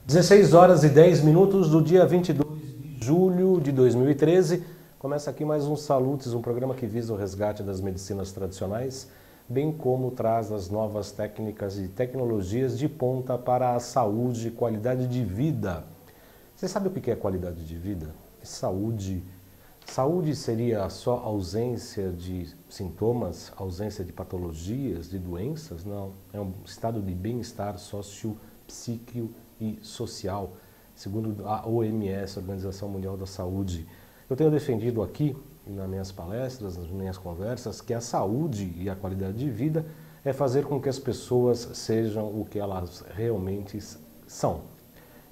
16 horas e 10 minutos do dia 22 de julho de 2013. Começa aqui mais um Salutes, um programa que visa o resgate das medicinas tradicionais, bem como traz as novas técnicas e tecnologias de ponta para a saúde e qualidade de vida. Você sabe o que é qualidade de vida? Saúde. Saúde seria só ausência de sintomas, ausência de patologias, de doenças? Não. É um estado de bem-estar socio-psíquico e social, segundo a OMS, Organização Mundial da Saúde. Eu tenho defendido aqui, nas minhas palestras, nas minhas conversas, que a saúde e a qualidade de vida é fazer com que as pessoas sejam o que elas realmente são.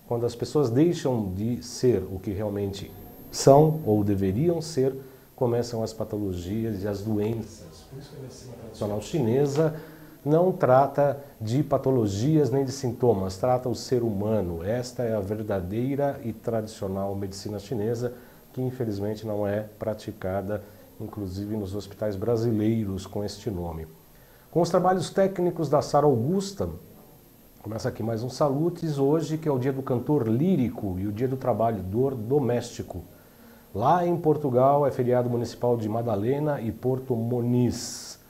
Quando as pessoas deixam de ser o que realmente são ou deveriam ser, começam as patologias e as doenças. Por isso que a medicina tradicional chinesa não trata de patologias nem de sintomas, trata o ser humano. Esta é a verdadeira e tradicional medicina chinesa, que infelizmente não é praticada, inclusive nos hospitais brasileiros com este nome. Com os trabalhos técnicos da Sara Augusta, começa aqui mais um Salutes, hoje que é o dia do cantor lírico e o dia do trabalhador doméstico. Lá em Portugal é feriado municipal de Madalena e Porto Moniz.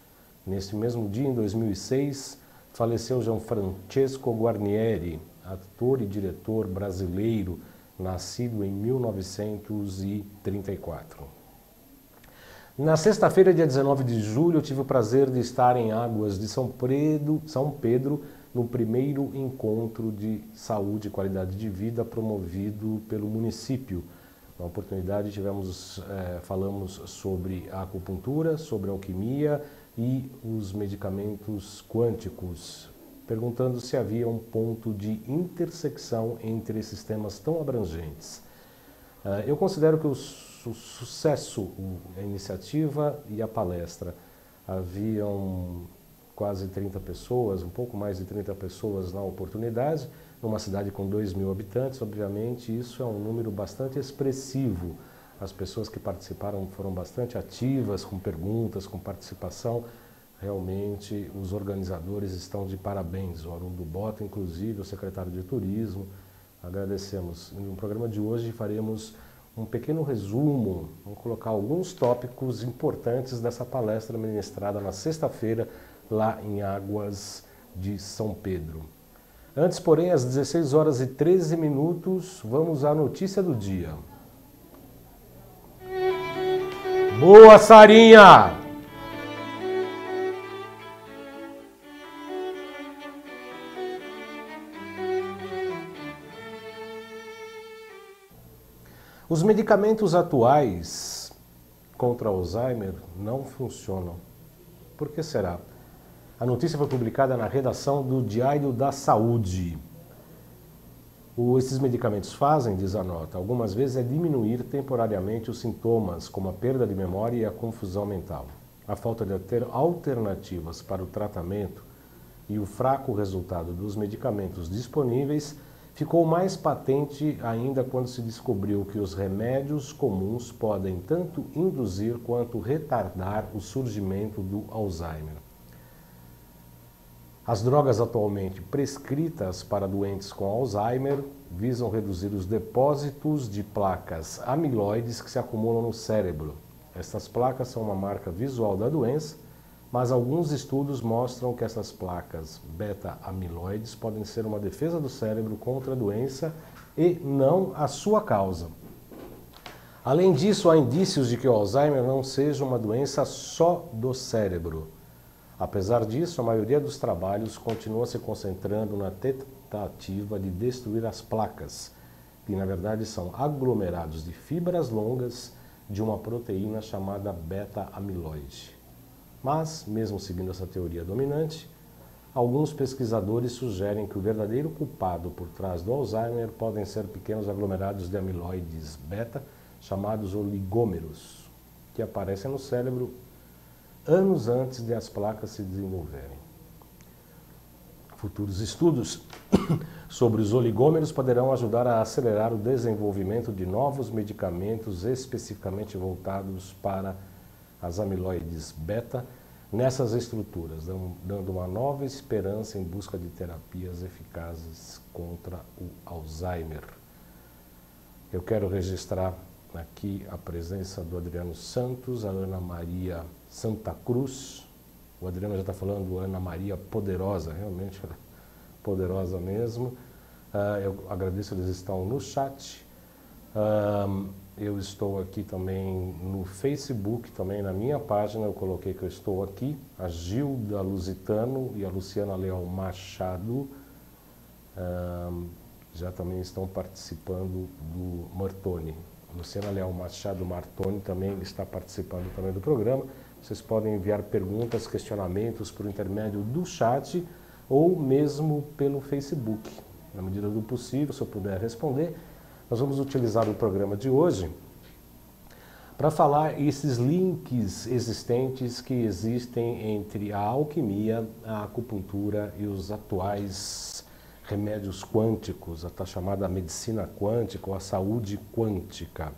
Neste mesmo dia, em 2006, faleceu Gianfrancesco Guarnieri, ator e diretor brasileiro, nascido em 1934. Na sexta-feira, dia 19 de julho, eu tive o prazer de estar em Águas de São Pedro, no primeiro encontro de saúde e qualidade de vida promovido pelo município. Na oportunidade falamos sobre a acupuntura, sobre a alquimia e os medicamentos quânticos, perguntando se havia um ponto de intersecção entre esses temas tão abrangentes. Eu considero que o sucesso, a iniciativa e a palestra, haviam quase 30 pessoas, um pouco mais de 30 pessoas na oportunidade, numa cidade com 2.000 habitantes, obviamente isso é um número bastante expressivo. As pessoas que participaram foram bastante ativas, com perguntas, com participação. Realmente os organizadores estão de parabéns. O Haroldo Bota, inclusive, o secretário de Turismo. Agradecemos. No programa de hoje faremos um pequeno resumo, vamos colocar alguns tópicos importantes dessa palestra ministrada na sexta-feira, lá em Águas de São Pedro. Antes, porém, às 16 horas e 13 minutos, vamos à notícia do dia. Boa, Sarinha! Os medicamentos atuais contra Alzheimer não funcionam. Por que será? A notícia foi publicada na redação do Diário da Saúde. Esses medicamentos fazem, diz a nota, algumas vezes é diminuir temporariamente os sintomas, como a perda de memória e a confusão mental. A falta de ter alternativas para o tratamento e o fraco resultado dos medicamentos disponíveis ficou mais patente ainda quando se descobriu que os remédios comuns podem tanto induzir quanto retardar o surgimento do Alzheimer. As drogas atualmente prescritas para doentes com Alzheimer visam reduzir os depósitos de placas amiloides que se acumulam no cérebro. Estas placas são uma marca visual da doença, mas alguns estudos mostram que essas placas beta-amiloides podem ser uma defesa do cérebro contra a doença e não a sua causa. Além disso, há indícios de que o Alzheimer não seja uma doença só do cérebro. Apesar disso, a maioria dos trabalhos continua se concentrando na tentativa de destruir as placas, que na verdade são aglomerados de fibras longas de uma proteína chamada beta-amiloide. Mas, mesmo seguindo essa teoria dominante, alguns pesquisadores sugerem que o verdadeiro culpado por trás do Alzheimer podem ser pequenos aglomerados de amiloides beta, chamados oligômeros, que aparecem no cérebro anos antes de as placas se desenvolverem. Futuros estudos sobre os oligômeros poderão ajudar a acelerar o desenvolvimento de novos medicamentos especificamente voltados para as amiloides beta, nessas estruturas, dando uma nova esperança em busca de terapias eficazes contra o Alzheimer. Eu quero registrar aqui a presença do Adriano Santos, a Ana Maria Santa Cruz. O Adriano já está falando Ana Maria Poderosa, realmente ela é poderosa mesmo. Eu agradeço, eles estão no chat. Eu estou aqui também no Facebook, também na minha página, eu coloquei que eu estou aqui. A Gilda Lusitano e a Luciana Leal Machado já também estão participando do Martoni. A Luciana Leal Machado Martoni também está participando também do programa. Vocês podem enviar perguntas, questionamentos por intermédio do chat ou mesmo pelo Facebook. Na medida do possível, se eu puder responder, nós vamos utilizar o programa de hoje para falar esses links existentes que existem entre a alquimia, a acupuntura e os atuais remédios quânticos, a chamada medicina quântica ou a saúde quântica.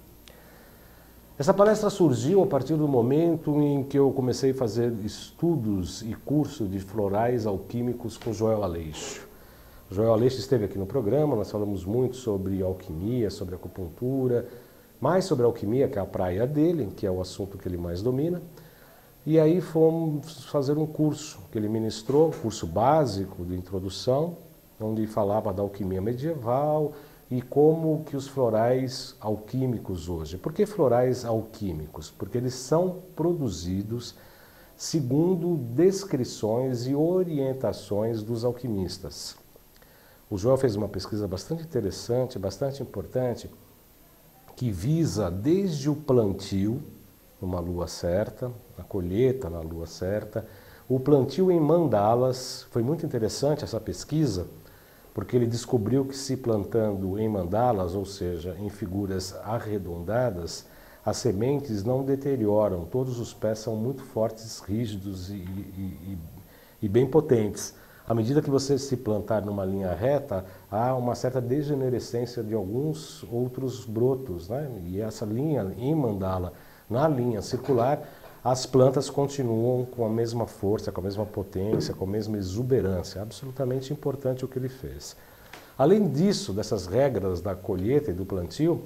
Essa palestra surgiu a partir do momento em que eu comecei a fazer estudos e curso de florais alquímicos com Joel Aleixo. O Joel Aleixo esteve aqui no programa, nós falamos muito sobre alquimia, sobre acupuntura, mais sobre alquimia, que é a praia dele, que é o assunto que ele mais domina. E aí fomos fazer um curso que ele ministrou, curso básico de introdução, onde falava da alquimia medieval e como que os florais alquímicos hoje. Por que florais alquímicos? Porque eles são produzidos segundo descrições e orientações dos alquimistas. O Joel fez uma pesquisa bastante interessante, bastante importante, que visa desde o plantio, numa lua certa, a colheita na lua certa, o plantio em mandalas. Foi muito interessante essa pesquisa, porque ele descobriu que se plantando em mandalas, ou seja, em figuras arredondadas, as sementes não deterioram, todos os pés são muito fortes, rígidos e bem potentes. À medida que você se plantar numa linha reta, há uma certa degenerescência de alguns outros brotos, né? E essa linha em mandala, na linha circular, as plantas continuam com a mesma força, com a mesma potência, com a mesma exuberância. Absolutamente importante o que ele fez. Além disso, dessas regras da colheita e do plantio,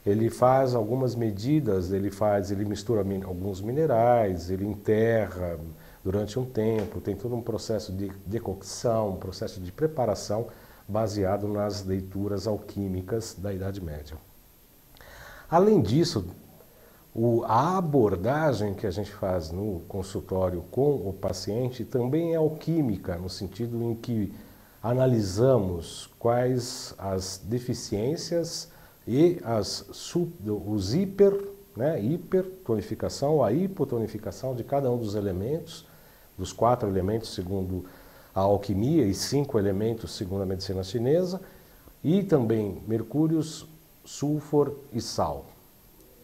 ele faz algumas medidas, ele mistura alguns minerais, ele enterra durante um tempo, tem todo um processo de decocção, um processo de preparação baseado nas leituras alquímicas da Idade Média. Além disso, a abordagem que a gente faz no consultório com o paciente também é alquímica, no sentido em que analisamos quais as deficiências e os hipertonificação, a hipotonificação de cada um dos elementos, dos 4 elementos segundo a alquimia e 5 elementos segundo a medicina chinesa, e também mercúrio, sulfur e sal.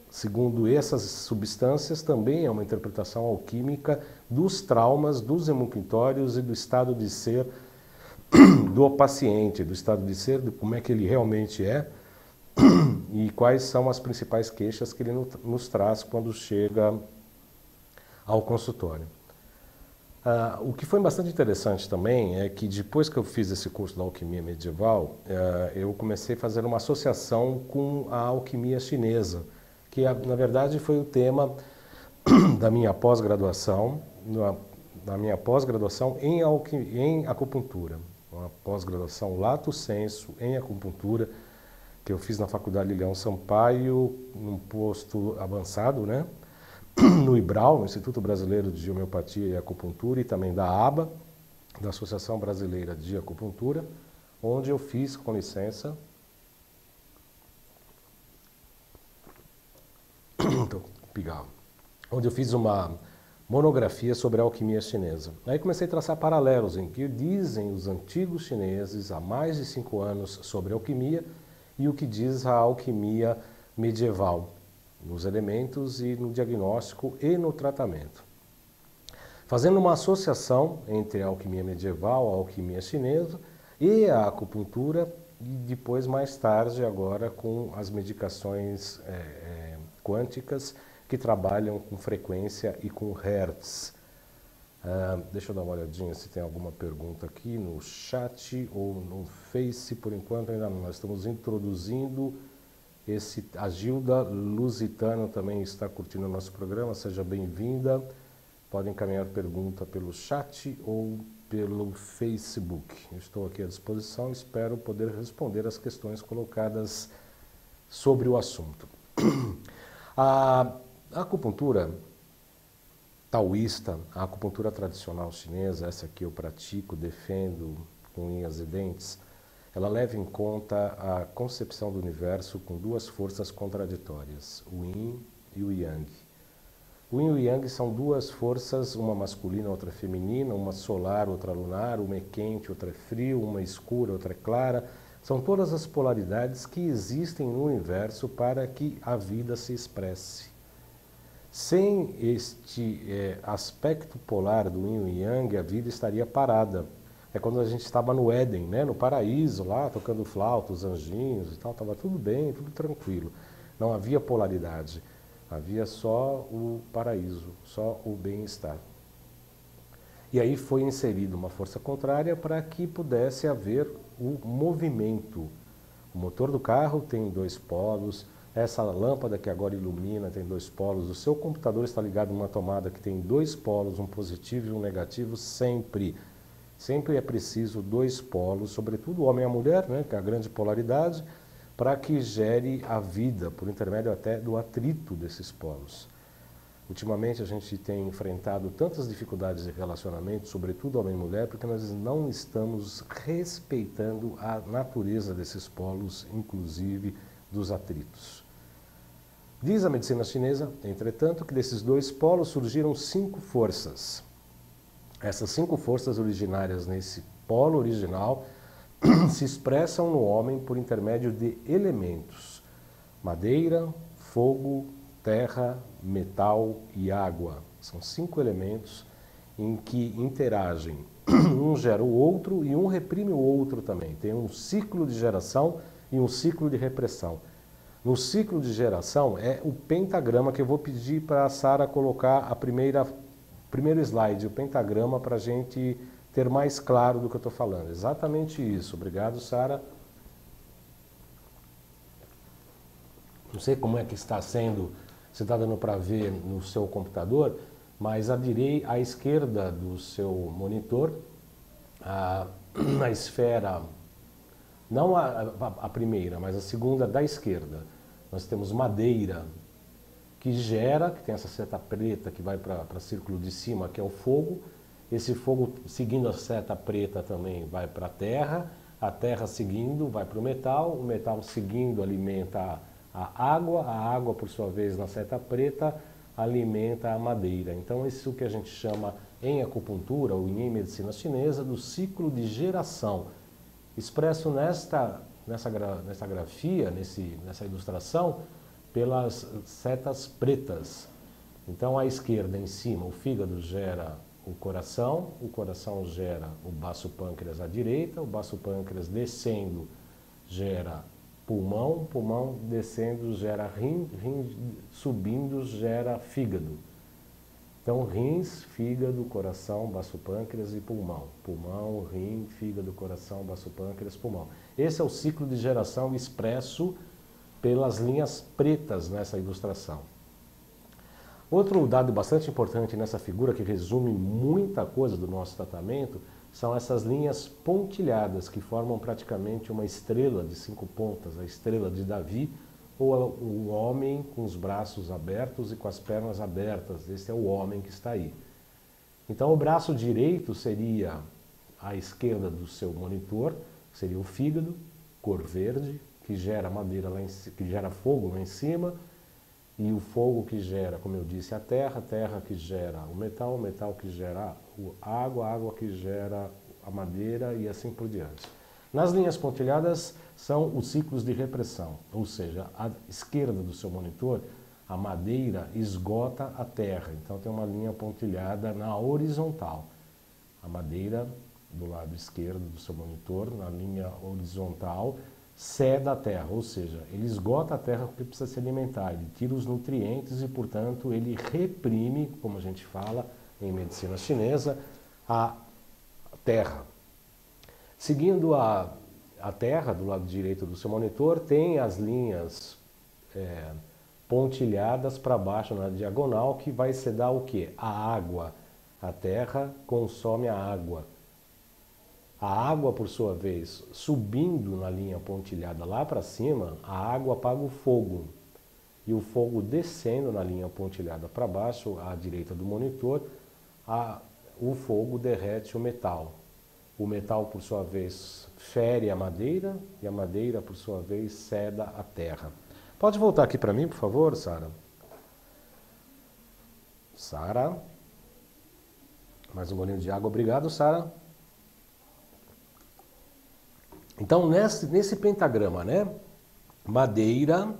Segundo essas substâncias, também é uma interpretação alquímica dos traumas, dos hemocrintórios e do estado de ser do paciente, do estado de ser, de como é que ele realmente é e quais são as principais queixas que ele nos traz quando chega ao consultório. O que foi bastante interessante também é que depois que eu fiz esse curso da alquimia medieval, eu comecei a fazer uma associação com a alquimia chinesa, que na verdade foi o tema da minha pós-graduação, em acupuntura, uma pós-graduação lato sensu em acupuntura, que eu fiz na Faculdade Lilian Sampaio, num posto avançado, né? No IBRAL, no Instituto Brasileiro de Homeopatia e Acupuntura, e também da ABA, da Associação Brasileira de Acupuntura, onde eu fiz, com licença, onde eu fiz uma monografia sobre a alquimia chinesa. Aí comecei a traçar paralelos em que dizem os antigos chineses há mais de 5 anos sobre alquimia e o que diz a alquimia medieval, nos elementos e no diagnóstico e no tratamento. Fazendo uma associação entre a alquimia medieval, a alquimia chinesa e a acupuntura, e depois, mais tarde, agora com as medicações quânticas que trabalham com frequência e com hertz. Deixa eu dar uma olhadinha se tem alguma pergunta aqui no chat ou no Face. Por enquanto ainda não. Nós estamos introduzindo a Gilda Lusitano também está curtindo o nosso programa. Seja bem-vinda. Podem encaminhar pergunta pelo chat ou pelo Facebook. Eu estou aqui à disposição, espero poder responder as questões colocadas sobre o assunto. A acupuntura taoísta, a acupuntura tradicional chinesa, essa que eu pratico, defendo com unhas e dentes, ela leva em conta a concepção do universo com duas forças contraditórias, o Yin e o Yang. O Yin e o Yang são duas forças, uma masculina, outra feminina, uma solar, outra lunar, uma é quente, outra é frio, uma é escura, outra é clara. São todas as polaridades que existem no universo para que a vida se expresse. Sem este aspecto polar do Yin e Yang, a vida estaria parada. É quando a gente estava no Éden, né, no paraíso, lá tocando flauta, os anjinhos e tal, estava tudo bem, tudo tranquilo. Não havia polaridade, havia só o paraíso, só o bem-estar. E aí foi inserida uma força contrária para que pudesse haver o movimento. O motor do carro tem dois polos, essa lâmpada que agora ilumina tem dois polos, o seu computador está ligado numa tomada que tem dois polos, um positivo e um negativo, sempre. Sempre é preciso dois polos, sobretudo o homem e a mulher, né, que é a grande polaridade, para que gere a vida, por intermédio até do atrito desses polos. Ultimamente a gente tem enfrentado tantas dificuldades de relacionamento, sobretudo homem e mulher, porque nós não estamos respeitando a natureza desses polos, inclusive dos atritos. Diz a medicina chinesa, entretanto, que desses dois polos surgiram 5 forças. Essas 5 forças originárias nesse polo original se expressam no homem por intermédio de elementos: madeira, fogo, terra, metal e água. São 5 elementos em que interagem. Um gera o outro e um reprime o outro também. Tem um ciclo de geração e um ciclo de repressão. No ciclo de geração é o pentagrama que eu vou pedir para a Sara colocar primeiro slide, o pentagrama, para a gente ter mais claro do que eu estou falando. Exatamente isso. Obrigado, Sara. Não sei como é que está sendo, se está dando para ver no seu computador, mas à esquerda do seu monitor, a esfera, não a primeira, mas a segunda da esquerda, nós temos madeira, que tem essa seta preta que vai para o círculo de cima, que é o fogo. Esse fogo, seguindo a seta preta, também vai para a terra seguindo vai para o metal seguindo alimenta a água, por sua vez, na seta preta, alimenta a madeira. Então, isso que a gente chama em acupuntura, ou em medicina chinesa, do ciclo de geração, expresso nessa grafia, nessa ilustração, pelas setas pretas. Então, à esquerda, em cima, o fígado gera o coração gera o baço pâncreas à direita, o baço pâncreas descendo gera pulmão descendo gera rim subindo gera fígado. Então, rins, fígado, coração, baço pâncreas e pulmão. Pulmão, rim, fígado, coração, baço pâncreas, pulmão. Esse é o ciclo de geração expresso pelas linhas pretas nessa ilustração. Outro dado bastante importante nessa figura, que resume muita coisa do nosso tratamento, são essas linhas pontilhadas, que formam praticamente uma estrela de 5 pontas, a estrela de Davi, ou o homem com os braços abertos e com as pernas abertas. Esse é o homem que está aí. Então, o braço direito seria à esquerda do seu monitor, seria o fígado, cor verde, que gera madeira que gera fogo lá em cima, e o fogo que gera, como eu disse, a terra que gera o metal que gera a água que gera a madeira e assim por diante. Nas linhas pontilhadas são os ciclos de repressão, ou seja, à esquerda do seu monitor, a madeira esgota a terra, então tem uma linha pontilhada na horizontal. A madeira do lado esquerdo do seu monitor, na linha horizontal, ceda a terra, ou seja, ele esgota a terra porque precisa se alimentar, ele tira os nutrientes e, portanto, ele reprime, como a gente fala, em medicina chinesa, a terra. Seguindo a terra, do lado direito do seu monitor, tem as linhas pontilhadas para baixo na diagonal, que vai se dar o quê? A água. A terra consome a água. A água, por sua vez, subindo na linha pontilhada lá para cima, a água apaga o fogo. E o fogo descendo na linha pontilhada para baixo, à direita do monitor, o fogo derrete o metal. O metal, por sua vez, fere a madeira e a madeira, por sua vez, seda a terra. Pode voltar aqui para mim, por favor, Sara? Sara? Mais um golinho de água. Obrigado, Sara. Então, nesse pentagrama, né? Madeira,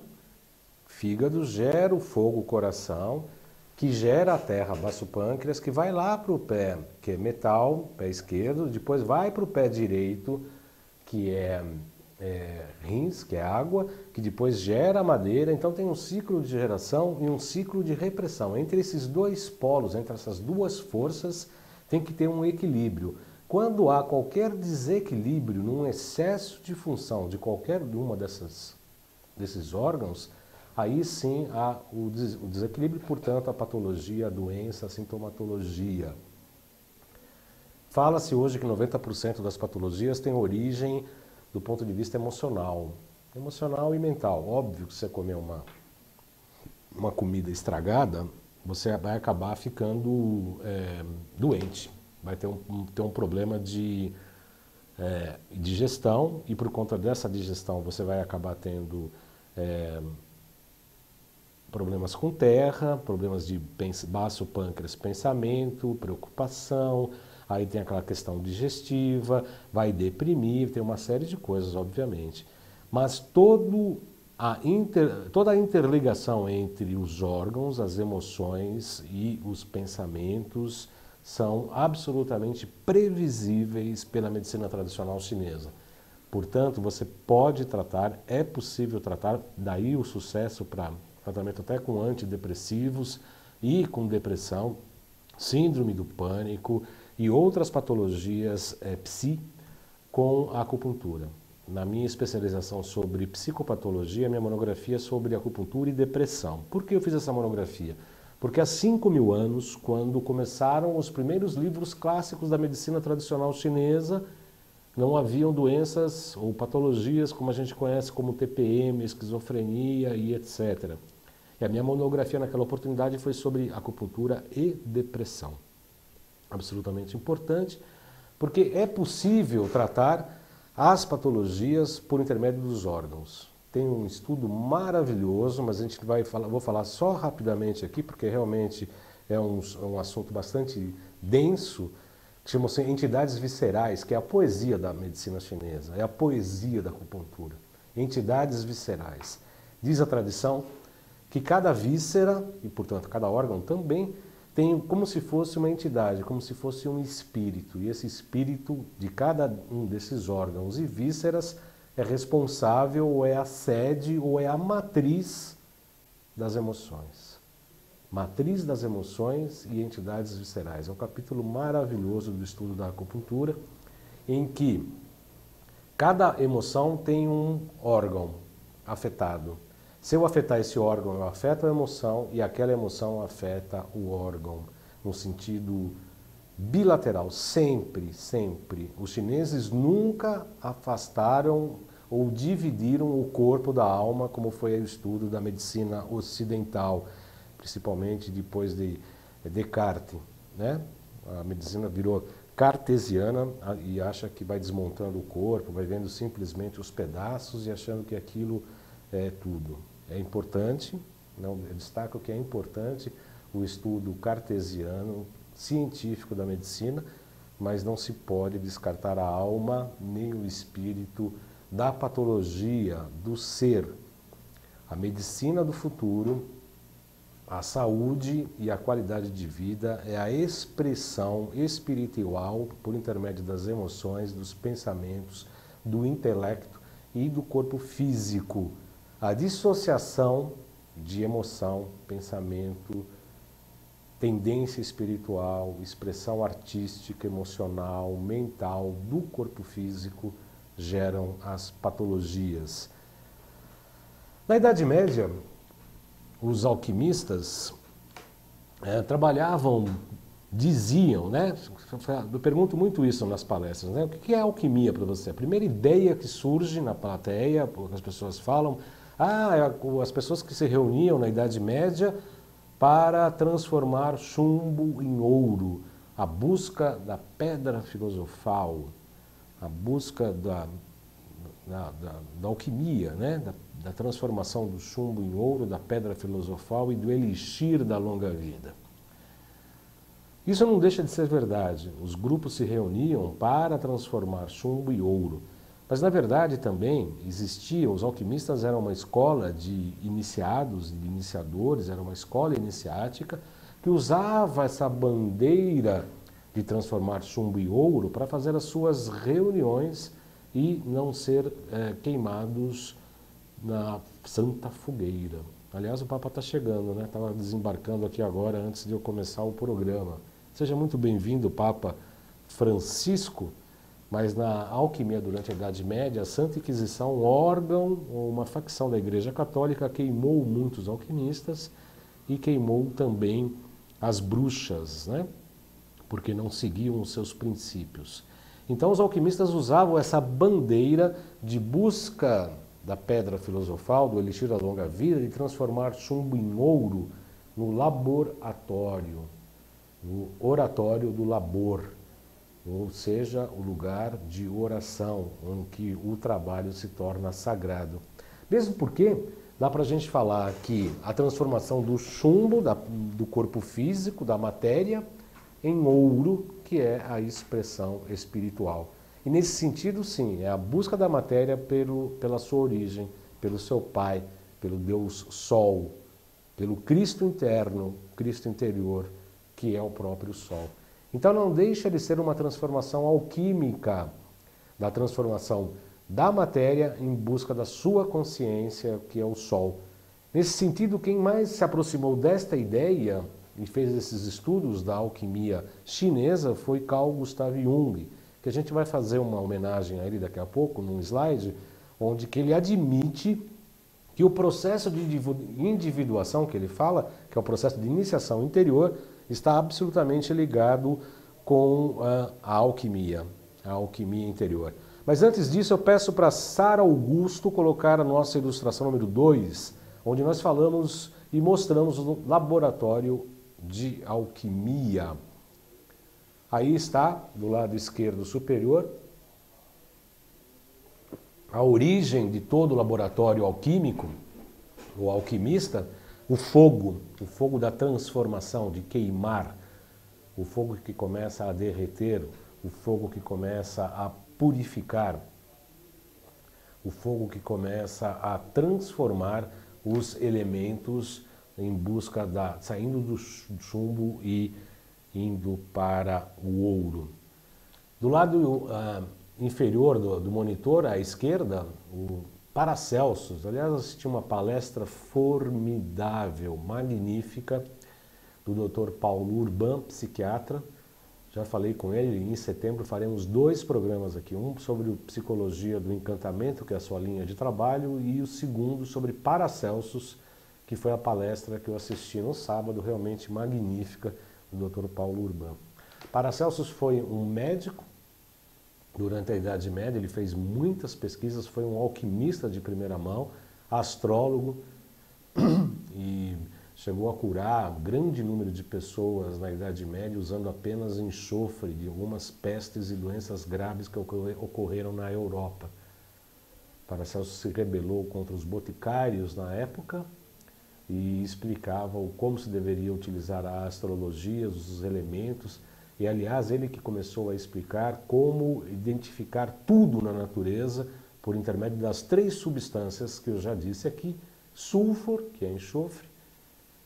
fígado, gera o fogo, o coração, que gera a terra, baço pâncreas, que vai lá para o pé, que é metal, pé esquerdo, depois vai para o pé direito, que é rins, que é água, que depois gera a madeira. Então tem um ciclo de geração e um ciclo de repressão. Entre esses dois polos, entre essas duas forças, tem que ter um equilíbrio. Quando há qualquer desequilíbrio num excesso de função de qualquer uma desses órgãos, aí sim há o desequilíbrio, portanto, a patologia, a doença, a sintomatologia. Fala-se hoje que 90% das patologias têm origem do ponto de vista emocional e mental. Óbvio que se você comer uma comida estragada, você vai acabar ficando doente. Vai ter um problema de digestão, e por conta dessa digestão você vai acabar tendo problemas com terra, problemas de baço pâncreas, pensamento, preocupação, aí tem aquela questão digestiva, vai deprimir, tem uma série de coisas, obviamente. Mas toda a interligação entre os órgãos, as emoções e os pensamentos são absolutamente previsíveis pela medicina tradicional chinesa. Portanto, você pode tratar, é possível tratar, daí o sucesso para tratamento até com antidepressivos e com depressão, síndrome do pânico e outras patologias psi com a acupuntura. Na minha especialização sobre psicopatologia, minha monografia é sobre acupuntura e depressão. Por que eu fiz essa monografia? Porque há 5.000 anos, quando começaram os primeiros livros clássicos da medicina tradicional chinesa, não haviam doenças ou patologias como a gente conhece como TPM, esquizofrenia e etc. E a minha monografia naquela oportunidade foi sobre acupuntura e depressão. Absolutamente importante, porque é possível tratar as patologias por intermédio dos órgãos. Tem um estudo maravilhoso, mas vou falar só rapidamente aqui, porque realmente é um assunto bastante denso, que chama-se entidades viscerais, que é a poesia da medicina chinesa, é a poesia da acupuntura. Entidades viscerais. Diz a tradição que cada víscera, e portanto cada órgão também, tem como se fosse uma entidade, como se fosse um espírito. E esse espírito de cada um desses órgãos e vísceras é responsável, ou é a sede, ou é a matriz das emoções. Matriz das emoções e entidades viscerais. É um capítulo maravilhoso do estudo da acupuntura, em que cada emoção tem um órgão afetado. Se eu afetar esse órgão, eu afeto a emoção, e aquela emoção afeta o órgão, no sentido bilateral, sempre, sempre. Os chineses nunca afastaram ou dividiram o corpo da alma, como foi o estudo da medicina ocidental, principalmente depois de Descartes, né? A medicina virou cartesiana e acha que vai desmontando o corpo, vai vendo simplesmente os pedaços e achando que aquilo é tudo. É importante, eu destaco que é importante o estudo cartesiano, científico da medicina, mas não se pode descartar a alma nem o espírito da patologia, do ser. A medicina do futuro, a saúde e a qualidade de vida é a expressão espiritual por intermédio das emoções, dos pensamentos, do intelecto e do corpo físico. A dissociação de emoção, pensamento tendência espiritual, expressão artística, emocional, mental do corpo físico geram as patologias. Na Idade Média, os alquimistas trabalhavam, diziam, né? Eu pergunto muito isso nas palestras, né? O que é alquimia para você? A primeira ideia que surge na plateia, as pessoas falam, as pessoas que se reuniam na Idade Média para transformar chumbo em ouro, a busca da pedra filosofal, a busca da alquimia, né? Da transformação do chumbo em ouro, da pedra filosofal e do elixir da longa vida. Isso não deixa de ser verdade. Os grupos se reuniam para transformar chumbo em ouro. Mas, na verdade, também existia, os alquimistas eram uma escola de iniciados, de iniciadores, era uma escola iniciática que usava essa bandeira de transformar chumbo em ouro para fazer as suas reuniões e não ser queimados na Santa Fogueira. Aliás, o Papa está chegando, né? Estava desembarcando aqui agora antes de eu começar o programa. Seja muito bem-vindo, Papa Francisco. Mas na alquimia durante a Idade Média, a Santa Inquisição, um órgão ou uma facção da Igreja Católica, queimou muitos alquimistas e queimou também as bruxas, né? Porque não seguiam os seus princípios. Então os alquimistas usavam essa bandeira de busca da pedra filosofal, do elixir da longa vida, de transformar chumbo em ouro no laboratório, no oratório do labor, ou seja, o lugar de oração, em que o trabalho se torna sagrado. Mesmo porque dá para a gente falar que a transformação do chumbo, do corpo físico, da matéria, em ouro, que é a expressão espiritual. E nesse sentido, sim, é a busca da matéria pela sua origem, pelo seu Pai, pelo Deus Sol, pelo Cristo interno, Cristo interior, que é o próprio Sol. Então não deixa de ser uma transformação alquímica, da transformação da matéria em busca da sua consciência, que é o Sol. Nesse sentido, quem mais se aproximou desta ideia e fez esses estudos da alquimia chinesa foi Carl Gustav Jung, que a gente vai fazer uma homenagem a ele daqui a pouco, num slide, onde que ele admite que o processo de individuação que ele fala, que é o processo de iniciação interior, está absolutamente ligado com a alquimia interior. Mas antes disso, eu peço para Sara Augusto colocar a nossa ilustração número 2, onde nós falamos e mostramos o laboratório de alquimia. Aí está, do lado esquerdo superior, a origem de todo o laboratório alquímico, o alquimista, o fogo da transformação, de queimar, o fogo que começa a derreter, o fogo que começa a purificar, o fogo que começa a transformar os elementos em busca saindo do chumbo e indo para o ouro. Do lado inferior do monitor, à esquerda, o Paracelsus. Aliás, assisti uma palestra formidável, magnífica, do Dr. Paulo Urban, psiquiatra. Já falei com ele, em setembro faremos 2 programas aqui, um sobre psicologia do encantamento, que é a sua linha de trabalho, e o segundo sobre Paracelsus, que foi a palestra que eu assisti no sábado, realmente magnífica, do Dr. Paulo Urban. Paracelsus foi um médico durante a Idade Média, ele fez muitas pesquisas, foi um alquimista de primeira mão, astrólogo, e chegou a curar um grande número de pessoas na Idade Média usando apenas enxofre de algumas pestes e doenças graves que ocorreram na Europa. Paracelsus se rebelou contra os boticários na época e explicava como se deveria utilizar a astrologia, os elementos, e aliás ele que começou a explicar como identificar tudo na natureza por intermédio das 3 substâncias que eu já disse aqui: sulfur, que é enxofre,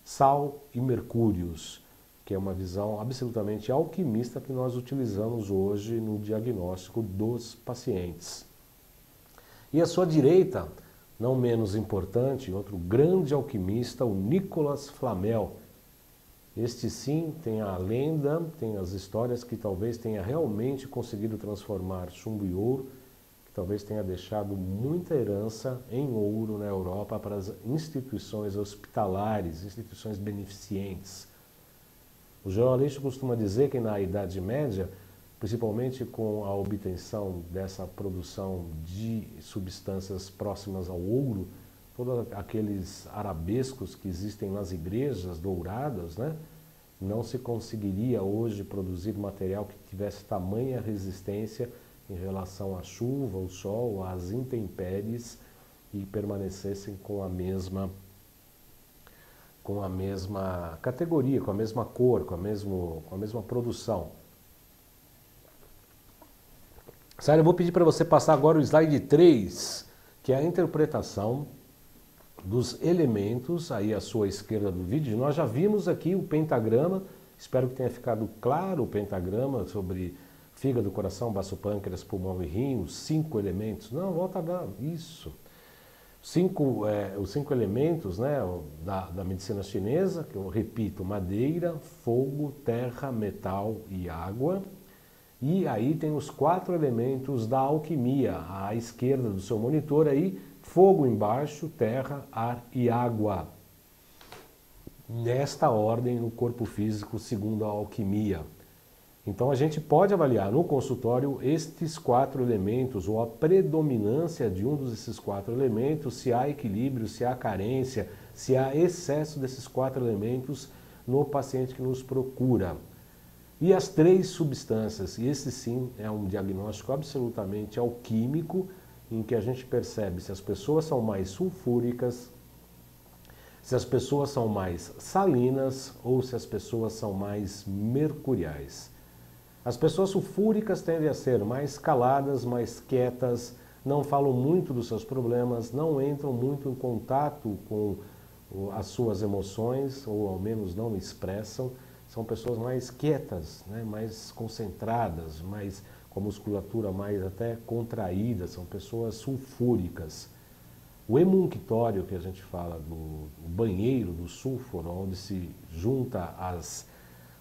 sal e mercúrios, que é uma visão absolutamente alquimista que nós utilizamos hoje no diagnóstico dos pacientes. E à sua direita, não menos importante, outro grande alquimista, o Nicolas Flamel. Este sim tem a lenda, tem as histórias que talvez tenha realmente conseguido transformar chumbo em ouro, que talvez tenha deixado muita herança em ouro na Europa para as instituições hospitalares, instituições beneficentes. O jornalista costuma dizer que na Idade Média, principalmente com a obtenção dessa produção de substâncias próximas ao ouro, todos aqueles arabescos que existem nas igrejas douradas, né? Não se conseguiria hoje produzir material que tivesse tamanha resistência em relação à chuva, ao sol, às intempéries e permanecessem com a mesma categoria, com a mesma cor, com a mesma produção. Sara, eu vou pedir para você passar agora o slide 3, que é a interpretação dos elementos, aí à sua esquerda do vídeo. Nós já vimos aqui o pentagrama, espero que tenha ficado claro o pentagrama sobre fígado, coração, baço, pâncreas, pulmão e rim, os 5 elementos. Não, volta a dar, isso. Os 5 elementos, né, da medicina chinesa, que eu repito, madeira, fogo, terra, metal e água. E aí tem os 4 elementos da alquimia, à esquerda do seu monitor aí, fogo embaixo, terra, ar e água. Nesta ordem no corpo físico, segundo a alquimia. Então a gente pode avaliar no consultório estes 4 elementos, ou a predominância de um desses 4 elementos, se há equilíbrio, se há carência, se há excesso desses 4 elementos no paciente que nos procura. E as 3 substâncias, e esse sim é um diagnóstico absolutamente alquímico, em que a gente percebe se as pessoas são mais sulfúricas, se as pessoas são mais salinas ou se as pessoas são mais mercuriais. As pessoas sulfúricas tendem a ser mais caladas, mais quietas, não falam muito dos seus problemas, não entram muito em contato com as suas emoções, ou ao menos não expressam. São pessoas mais quietas, né, mais concentradas, mais com a musculatura mais até contraída, são pessoas sulfúricas. O emunctório, que a gente fala do banheiro do sulfuro, onde se junta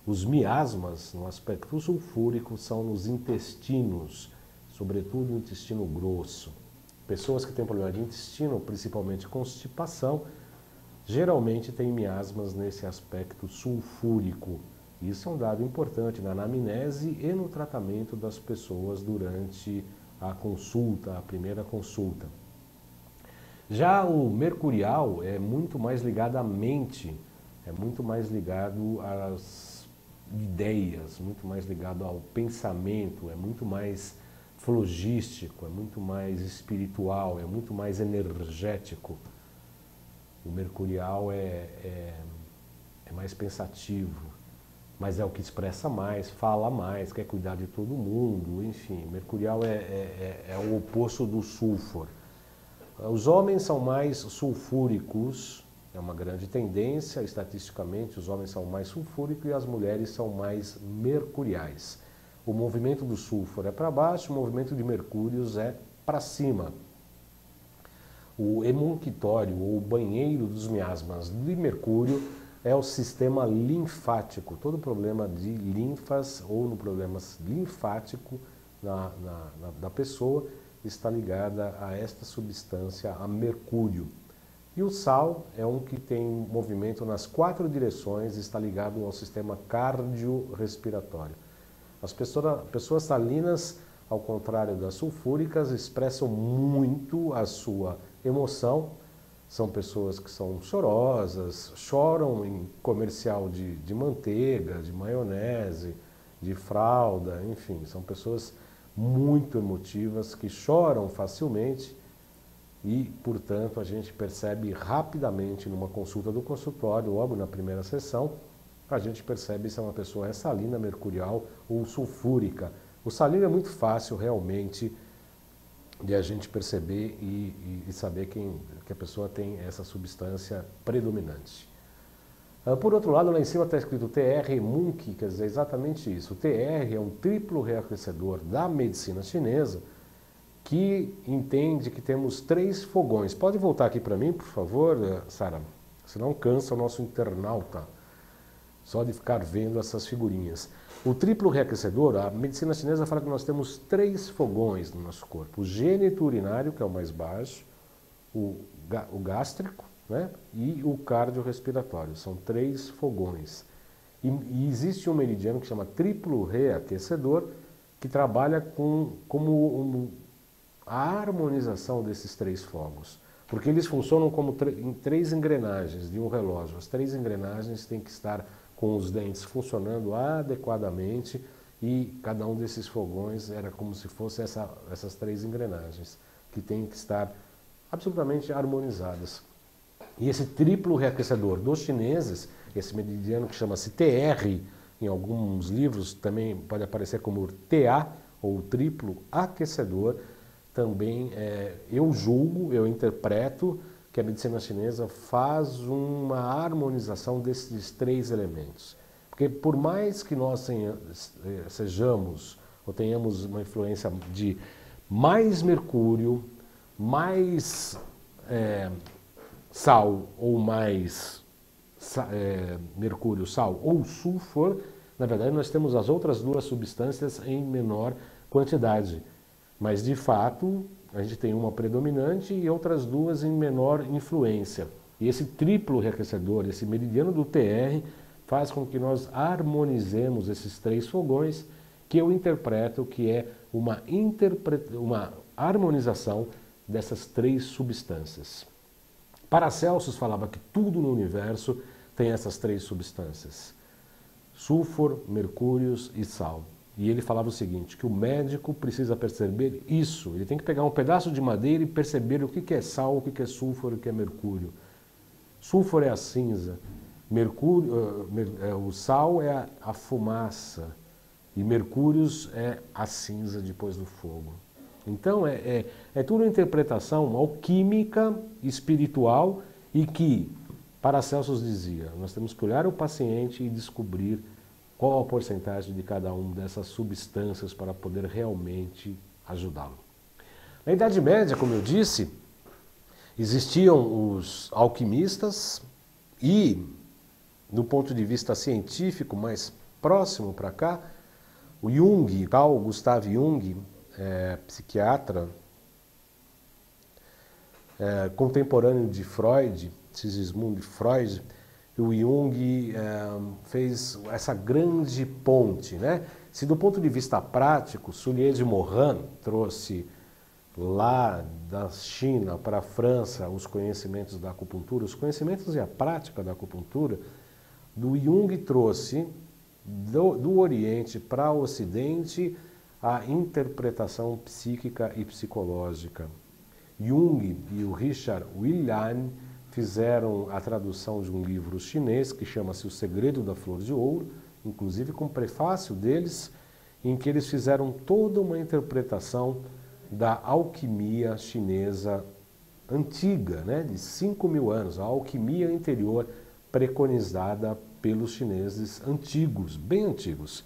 os miasmas no aspecto sulfúrico, são nos intestinos, sobretudo no intestino grosso. Pessoas que têm problema de intestino, principalmente constipação, geralmente têm miasmas nesse aspecto sulfúrico. Isso é um dado importante na anamnese e no tratamento das pessoas durante a consulta, a primeira consulta. Já o mercurial é muito mais ligado à mente, é muito mais ligado às ideias, muito mais ligado ao pensamento, é muito mais flogístico, é muito mais espiritual, é muito mais energético. O mercurial é mais pensativo, mas é o que expressa mais, fala mais, quer cuidar de todo mundo, enfim. Mercurial é o oposto do sulfur. Os homens são mais sulfúricos, é uma grande tendência, estatisticamente os homens são mais sulfúricos e as mulheres são mais mercuriais. O movimento do sulfur é para baixo, o movimento de mercúrios é para cima. O emunctório, ou banheiro dos miasmas de mercúrio, é o sistema linfático. Todo problema de linfas ou no problema linfático da pessoa está ligada a esta substância, a mercúrio. E o sal é um que tem movimento nas 4 direções, está ligado ao sistema cardiorrespiratório. As pessoas salinas, ao contrário das sulfúricas, expressam muito a sua emoção. São pessoas que são chorosas, choram em comercial de manteiga, de maionese, de fralda, enfim, são pessoas muito emotivas que choram facilmente e, portanto, a gente percebe rapidamente numa consulta do consultório, logo na primeira sessão, a gente percebe se uma pessoa é salina, mercurial ou sulfúrica. O salino é muito fácil realmente de a gente perceber e saber que a pessoa tem essa substância predominante. Por outro lado, lá em cima está escrito TR Munk, quer dizer exatamente isso. O TR é um triplo reaquecedor da medicina chinesa que entende que temos 3 fogões. Pode voltar aqui para mim, por favor, Sara? Senão cansa o nosso internauta. só de ficar vendo essas figurinhas. O triplo reaquecedor, a medicina chinesa fala que nós temos 3 fogões no nosso corpo. O genito-urinário, que é o mais baixo, o gástrico, né, e o cardiorrespiratório. São 3 fogões. E existe um meridiano que chama triplo reaquecedor, que trabalha como a harmonização desses 3 fogos. Porque eles funcionam como em 3 engrenagens de um relógio. As 3 engrenagens têm que estar com os dentes funcionando adequadamente e cada um desses fogões era como se fosse essas 3 engrenagens que têm que estar absolutamente harmonizadas. E esse triplo reaquecedor dos chineses, esse meridiano que chama-se TR, em alguns livros também pode aparecer como TA, ou triplo aquecedor, também eu interpreto que a medicina chinesa faz uma harmonização desses 3 elementos. Porque por mais que nós sejamos ou tenhamos uma influência de mais mercúrio, mais sal ou mais mercúrio, sal ou sulfur, na verdade nós temos as outras 2 substâncias em menor quantidade. Mas de fato a gente tem uma predominante e outras 2 em menor influência. E esse triplo reaquecedor, esse meridiano do TR, faz com que nós harmonizemos esses 3 fogões, que eu interpreto que é uma harmonização dessas 3 substâncias. Paracelsus falava que tudo no universo tem essas 3 substâncias: sulfur, mercúrio e sal. E ele falava o seguinte, que o médico precisa perceber isso. Ele tem que pegar um pedaço de madeira e perceber o que é sal, o que é sulfur, o que é mercúrio. Sulfur é a cinza, o sal é a fumaça e mercúrio é a cinza depois do fogo. Então é tudo uma interpretação alquímica, espiritual e que, Paracelsus dizia, nós temos que olhar o paciente e descobrir qual a porcentagem de cada uma dessas substâncias para poder realmente ajudá-lo. Na Idade Média, como eu disse, existiam os alquimistas e, do ponto de vista científico, mais próximo para cá, o Jung, Carl Gustav Jung, psiquiatra, contemporâneo de Freud, Sigismund Freud, o Jung fez essa grande ponte, né? Se do ponto de vista prático, Soulier de Morin trouxe lá da China para a França os conhecimentos da acupuntura, os conhecimentos e a prática da acupuntura, do Jung trouxe do Oriente para o Ocidente a interpretação psíquica e psicológica. Jung e o Richard William fizeram a tradução de um livro chinês que chama-se O Segredo da Flor de Ouro, inclusive com o prefácio deles, em que eles fizeram toda uma interpretação da alquimia chinesa antiga, né, de 5.000 anos, a alquimia interior preconizada pelos chineses antigos, bem antigos.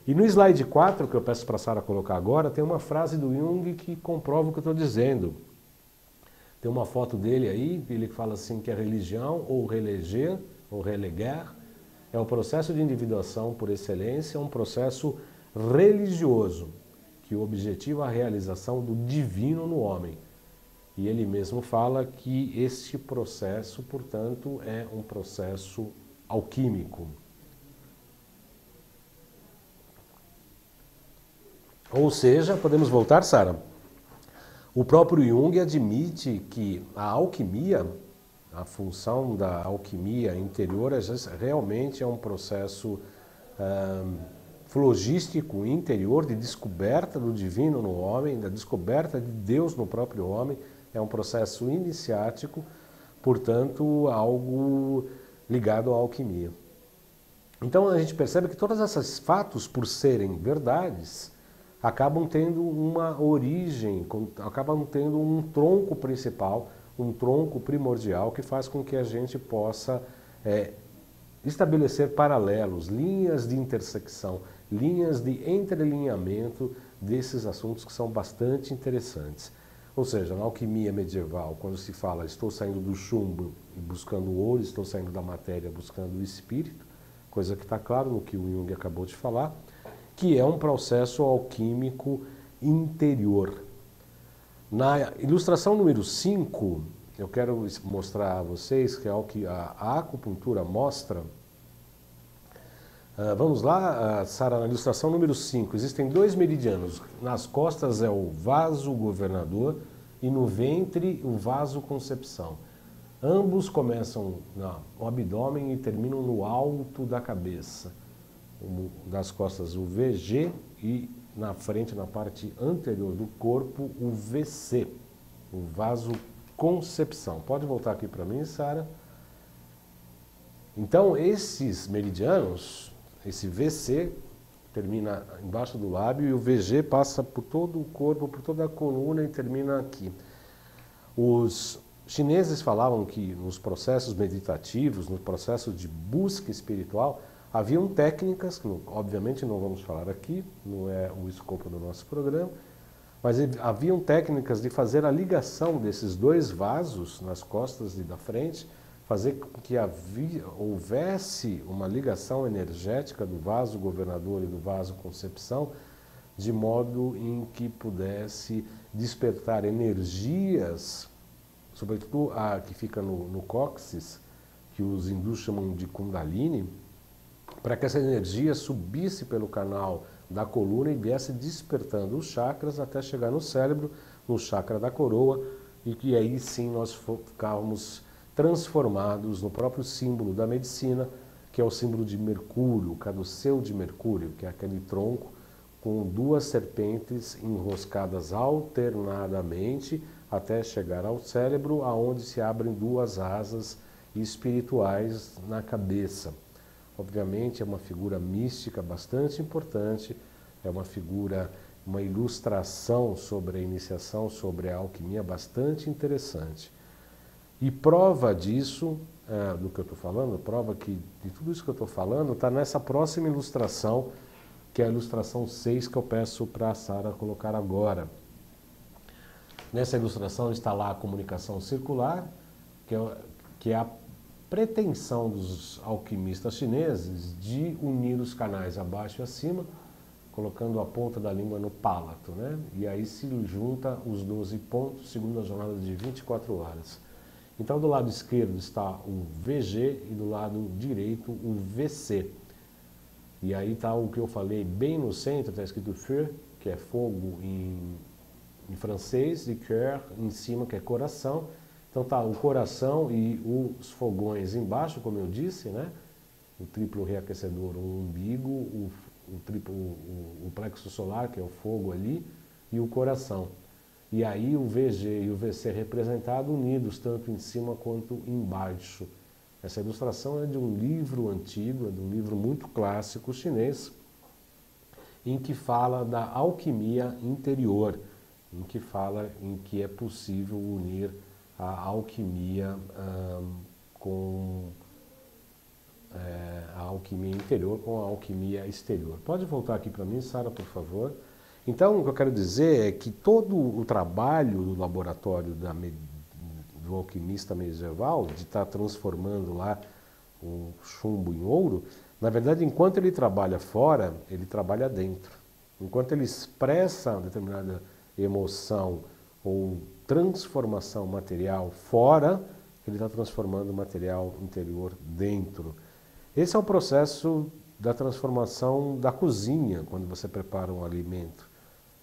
E no slide 4, que eu peço para a Sara colocar agora, tem uma frase do Jung que comprova o que eu estou dizendo. Tem uma foto dele aí, ele fala assim que a religião, ou releger, ou relegar, é o processo de individuação por excelência, um processo religioso, que objetiva a realização do divino no homem. E ele mesmo fala que este processo, portanto, é um processo alquímico. Ou seja, podemos voltar, Sara? O próprio Jung admite que a alquimia, a função da alquimia interior, realmente é um processo flogístico interior de descoberta do divino no homem, da descoberta de Deus no próprio homem. É um processo iniciático, portanto, algo ligado à alquimia. Então a gente percebe que todos esses fatos, por serem verdades, acabam tendo uma origem, acabam tendo um tronco principal, um tronco primordial que faz com que a gente possa estabelecer paralelos, linhas de intersecção, linhas de entrelinhamento desses assuntos que são bastante interessantes. Ou seja, na alquimia medieval, quando se fala estou saindo do chumbo e buscando o ouro, estou saindo da matéria buscando o espírito, coisa que está claro no que o Jung acabou de falar, que é um processo alquímico interior. Na ilustração número 5, eu quero mostrar a vocês que é o que a acupuntura mostra. Vamos lá, Sara, na ilustração número 5, existem 2 meridianos. Nas costas é o vaso governador e no ventre o vaso concepção. Ambos começam no abdômen e terminam no alto da cabeça. Das costas o VG e na frente, na parte anterior do corpo, o VC, o vaso concepção. Pode voltar aqui para mim, Sara. Então, esses meridianos, esse VC termina embaixo do lábio e o VG passa por todo o corpo, por toda a coluna e termina aqui. Os chineses falavam que nos processos meditativos, no processo de busca espiritual, haviam técnicas, que obviamente não vamos falar aqui, não é o escopo do nosso programa, mas haviam técnicas de fazer a ligação desses 2 vasos nas costas e da frente, fazer com que houvesse uma ligação energética do vaso governador e do vaso concepção, de modo em que pudesse despertar energias, sobretudo a que fica no cóccix, que os hindus chamam de Kundalini, para que essa energia subisse pelo canal da coluna e viesse despertando os chakras até chegar no cérebro, no chakra da coroa, e que aí sim nós ficávamos transformados no próprio símbolo da medicina, que é o símbolo de Mercúrio, o caduceu de Mercúrio, que é aquele tronco com 2 serpentes enroscadas alternadamente até chegar ao cérebro, aonde se abrem 2 asas espirituais na cabeça. Obviamente é uma figura mística bastante importante, é uma figura, uma ilustração sobre a iniciação, sobre a alquimia bastante interessante. E prova disso, do que eu estou falando, prova que de tudo isso que eu estou falando, está nessa próxima ilustração, que é a ilustração 6 que eu peço para a Sara colocar agora. Nessa ilustração está lá a comunicação circular, que é a pretensão dos alquimistas chineses de unir os canais abaixo e acima, colocando a ponta da língua no palato, né? E aí se junta os 12 pontos, segundo a jornada de 24 horas. Então do lado esquerdo está o VG e do lado direito o VC. E aí está o que eu falei bem no centro, está escrito feu, que é fogo em francês, e cœur em cima, que é coração. Então tá o coração e os fogões embaixo, como eu disse, né? O triplo reaquecedor, o umbigo, o plexo solar, que é o fogo ali, e o coração. E aí o VG e o VC representados unidos, tanto em cima quanto embaixo. Essa ilustração é de um livro antigo, é de um livro muito clássico chinês, em que fala da alquimia interior, em que fala em que é possível unir a alquimia a alquimia interior com a alquimia exterior. Pode voltar aqui para mim, Sara, por favor. Então, o que eu quero dizer é que todo o trabalho do laboratório do alquimista medieval, de estar transformando lá o chumbo em ouro, na verdade, enquanto ele trabalha fora, ele trabalha dentro. Enquanto ele expressa uma determinada emoção ou transformação material fora, ele está transformando o material interior dentro. Esse é o processo da transformação da cozinha, quando você prepara um alimento,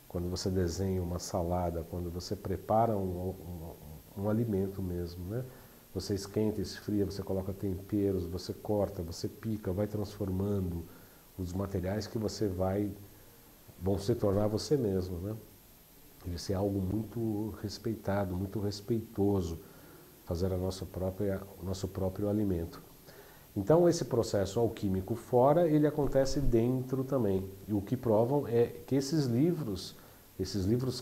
quando você desenha uma salada, quando você prepara um alimento mesmo, né? Você esquenta, esfria, você coloca temperos, você corta, você pica, vai transformando os materiais que vão se tornar você mesmo, né? Isso é algo muito respeitado, muito respeitoso, fazer o nosso próprio alimento. Então esse processo alquímico fora, ele acontece dentro também. E o que provam é que esses livros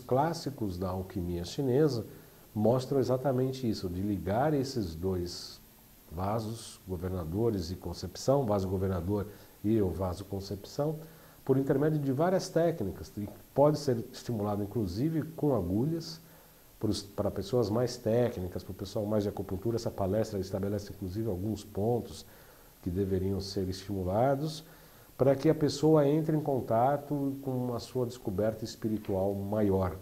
clássicos da alquimia chinesa, mostram exatamente isso, de ligar esses 2 vasos, governadores e concepção, vaso governador e o vaso concepção, por intermédio de várias técnicas, e pode ser estimulado inclusive com agulhas, para pessoas mais técnicas, para o pessoal mais de acupuntura. Essa palestra estabelece inclusive alguns pontos que deveriam ser estimulados para que a pessoa entre em contato com a sua descoberta espiritual maior.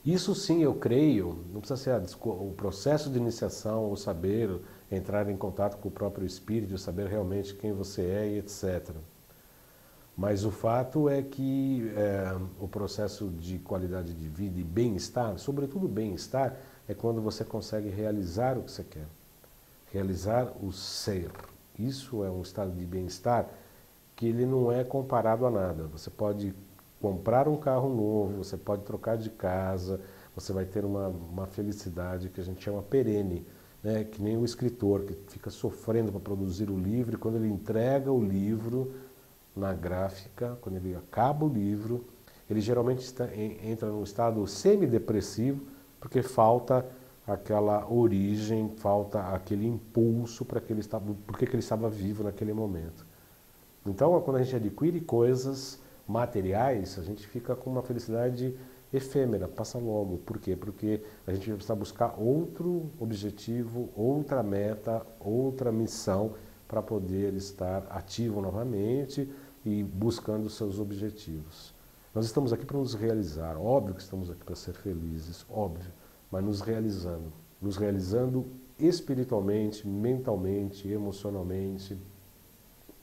Isso sim, eu creio, não precisa ser o processo de iniciação, o saber, entrar em contato com o próprio espírito, saber realmente quem você é e etc. Mas o fato é que o processo de qualidade de vida e bem-estar, sobretudo bem-estar, é quando você consegue realizar o que você quer. Realizar o ser. Isso é um estado de bem-estar que ele não é comparado a nada. Você pode comprar um carro novo, você pode trocar de casa, você vai ter uma felicidade que a gente chama perene, né? Que nem o escritor que fica sofrendo para produzir o livro, e quando ele entrega o livro na gráfica, quando ele acaba o livro, ele geralmente entra num estado semidepressivo, porque falta aquela origem, falta aquele impulso para que ele estava vivo naquele momento. Então, quando a gente adquire coisas materiais, a gente fica com uma felicidade efêmera, passa logo. Por quê? Porque a gente precisa buscar outro objetivo, outra meta, outra missão para poder estar ativo novamente e buscando seus objetivos. Nós estamos aqui para nos realizar, óbvio que estamos aqui para ser felizes, óbvio, mas nos realizando espiritualmente, mentalmente, emocionalmente,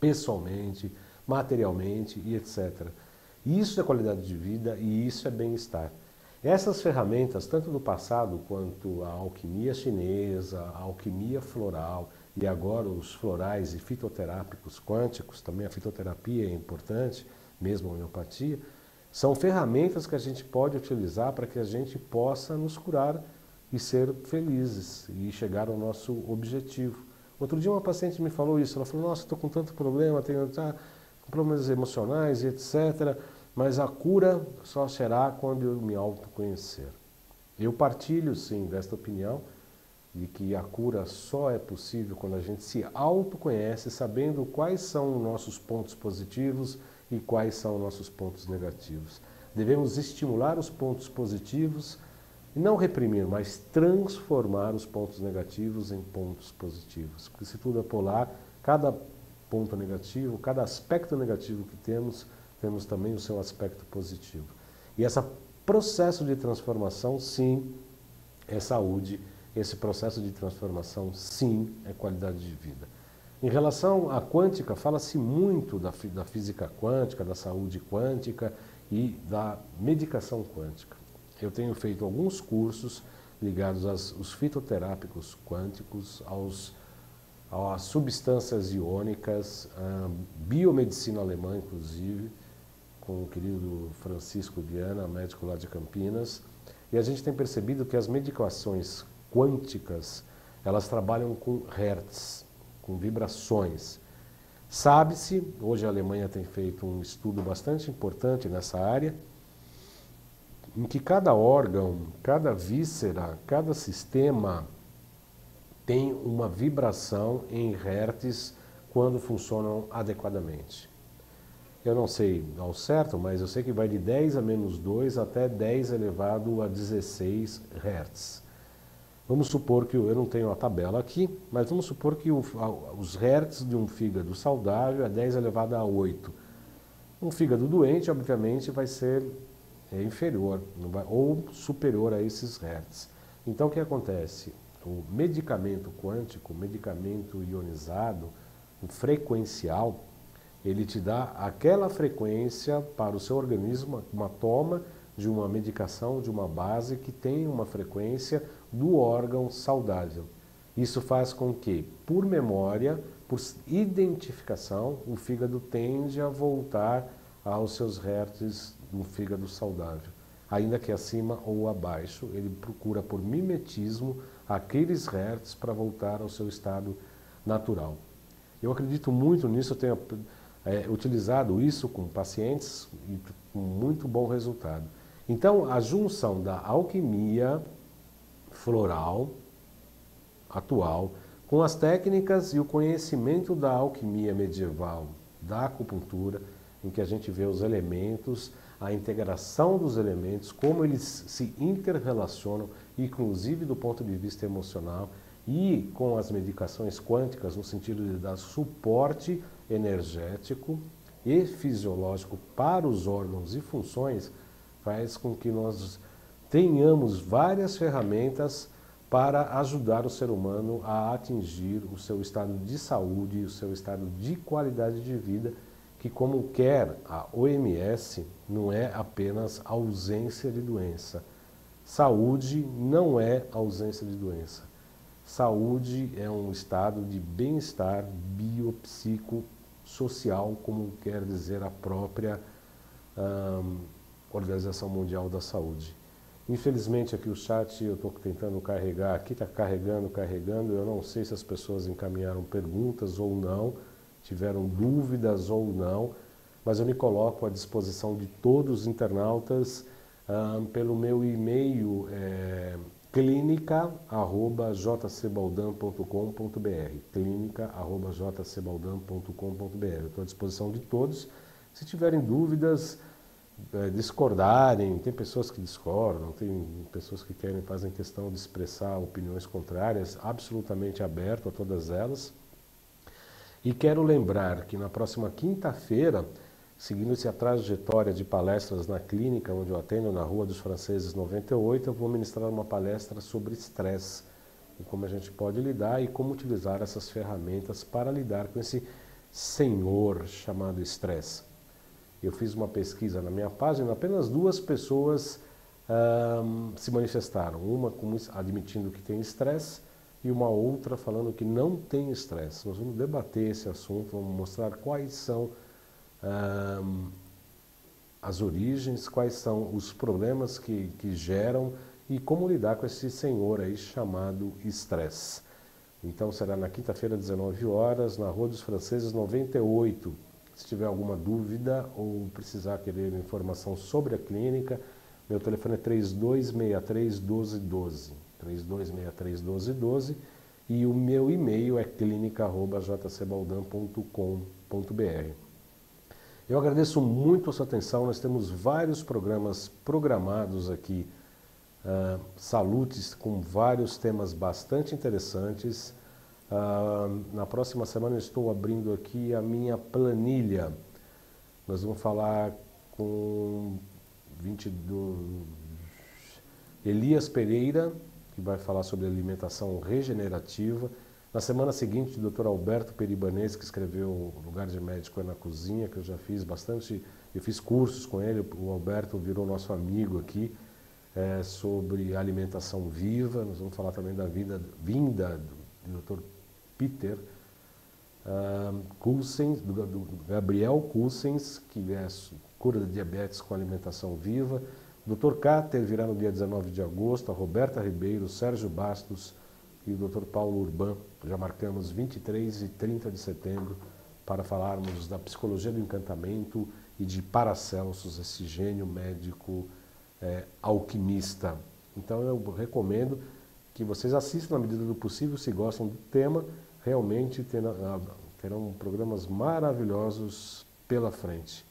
pessoalmente, materialmente e etc. Isso é qualidade de vida e isso é bem-estar. Essas ferramentas, tanto do passado quanto a alquimia chinesa, a alquimia floral e agora os florais e fitoterápicos quânticos, também a fitoterapia é importante, mesmo a homeopatia, são ferramentas que a gente pode utilizar para que a gente possa nos curar e ser felizes e chegar ao nosso objetivo. Outro dia uma paciente me falou isso, ela falou, nossa, estou com tanto problema, tenho problemas emocionais e etc., mas a cura só será quando eu me autoconhecer. Eu partilho, sim, desta opinião, de que a cura só é possível quando a gente se autoconhece, sabendo quais são os nossos pontos positivos e quais são os nossos pontos negativos. Devemos estimular os pontos positivos e não reprimir, mas transformar os pontos negativos em pontos positivos. Porque se tudo é polar, cada ponto negativo, cada aspecto negativo que temos também o seu aspecto positivo. E esse processo de transformação, sim, é saúde. Esse processo de transformação, sim, é qualidade de vida. Em relação à quântica, fala-se muito da física quântica, da saúde quântica e da medicação quântica. Eu tenho feito alguns cursos ligados aos fitoterápicos quânticos, às substâncias iônicas, à biomedicina alemã, inclusive, com o querido Francisco Viana, médico lá de Campinas. E a gente tem percebido que as medicações quânticas, elas trabalham com hertz, com vibrações. Sabe-se, hoje a Alemanha tem feito um estudo bastante importante nessa área, em que cada órgão, cada víscera, cada sistema tem uma vibração em hertz quando funcionam adequadamente. Eu não sei ao certo, mas eu sei que vai de 10 a menos 2 até 10 elevado a 16 Hz. Vamos supor que, eu não tenho a tabela aqui, mas vamos supor que os Hz de um fígado saudável é 10 elevado a 8. Um fígado doente, obviamente, vai ser inferior ou superior a esses Hz. Então, o que acontece? O medicamento quântico, o medicamento ionizado, o frequencial, ele te dá aquela frequência para o seu organismo, uma toma de uma medicação, de uma base que tem uma frequência do órgão saudável. Isso faz com que, por memória, por identificação, o fígado tende a voltar aos seus hertz do fígado saudável. Ainda que acima ou abaixo, ele procura por mimetismo aqueles hertz para voltar ao seu estado natural. Eu acredito muito nisso, eu tenho utilizado isso com pacientes e com muito bom resultado. Então, a junção da alquimia floral atual com as técnicas e o conhecimento da alquimia medieval, da acupuntura, em que a gente vê os elementos, a integração dos elementos, como eles se interrelacionam, inclusive do ponto de vista emocional, e com as medicações quânticas, no sentido de dar suporte energético e fisiológico para os órgãos e funções, faz com que nós tenhamos várias ferramentas para ajudar o ser humano a atingir o seu estado de saúde, o seu estado de qualidade de vida, que, como quer a OMS, não é apenas ausência de doença. Saúde não é ausência de doença. Saúde é um estado de bem-estar biopsicossocial, como quer dizer a própria Organização Mundial da Saúde. Infelizmente aqui o chat eu estou tentando carregar, aqui está carregando, eu não sei se as pessoas encaminharam perguntas ou não, tiveram dúvidas ou não, mas eu me coloco à disposição de todos os internautas pelo meu e-mail clinica@jcbaldan.com.br, clinica@jcbaldan.com.br. Eu estou à disposição de todos. Se tiverem dúvidas, discordarem, tem pessoas que discordam, tem pessoas que fazem questão de expressar opiniões contrárias, absolutamente aberto a todas elas. E quero lembrar que na próxima quinta-feira, seguindo-se a trajetória de palestras na clínica onde eu atendo, na Rua dos Franceses 98, eu vou ministrar uma palestra sobre estresse e como a gente pode lidar e como utilizar essas ferramentas para lidar com esse senhor chamado estresse. Eu fiz uma pesquisa na minha página, apenas 2 pessoas se manifestaram, uma admitindo que tem estresse e uma outra falando que não tem estresse. Nós vamos debater esse assunto, vamos mostrar quais são as origens, quais são os problemas que geram e como lidar com esse senhor aí chamado estresse. Então será na quinta-feira, 19 horas, na Rua dos Franceses 98. Se tiver alguma dúvida ou precisar querer informação sobre a clínica, meu telefone é 3263-1212, 3263-1212 e o meu e-mail é clinica@jcbaldan.com.br. Eu agradeço muito a sua atenção, nós temos vários programas programados aqui, salutes com vários temas bastante interessantes. Na próxima semana eu estou abrindo aqui a minha planilha. Nós vamos falar com Elias Pereira, que vai falar sobre alimentação regenerativa. Na semana seguinte, o Dr. Alberto Peribanês, que escreveu O Lugar de Médico é na Cozinha, que eu já fiz bastante, eu fiz cursos com ele, o Alberto virou nosso amigo aqui, sobre alimentação viva. Nós vamos falar também da vinda do Dr. Peter Coulsens, do Gabriel Coulsens, que é cura de diabetes com alimentação viva. O Dr. Cáter virá no dia 19 de agosto, a Roberta Ribeiro, Sérgio Bastos e o Dr. Paulo Urban. Já marcamos 23 e 30 de setembro para falarmos da psicologia do encantamento e de Paracelsus, esse gênio médico alquimista. Então eu recomendo que vocês assistam na medida do possível, se gostam do tema, realmente terão programas maravilhosos pela frente.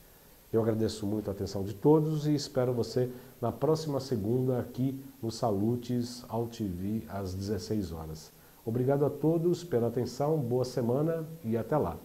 Eu agradeço muito a atenção de todos e espero você na próxima segunda aqui no Salutes All TV às 16 horas. Obrigado a todos pela atenção, boa semana e até lá.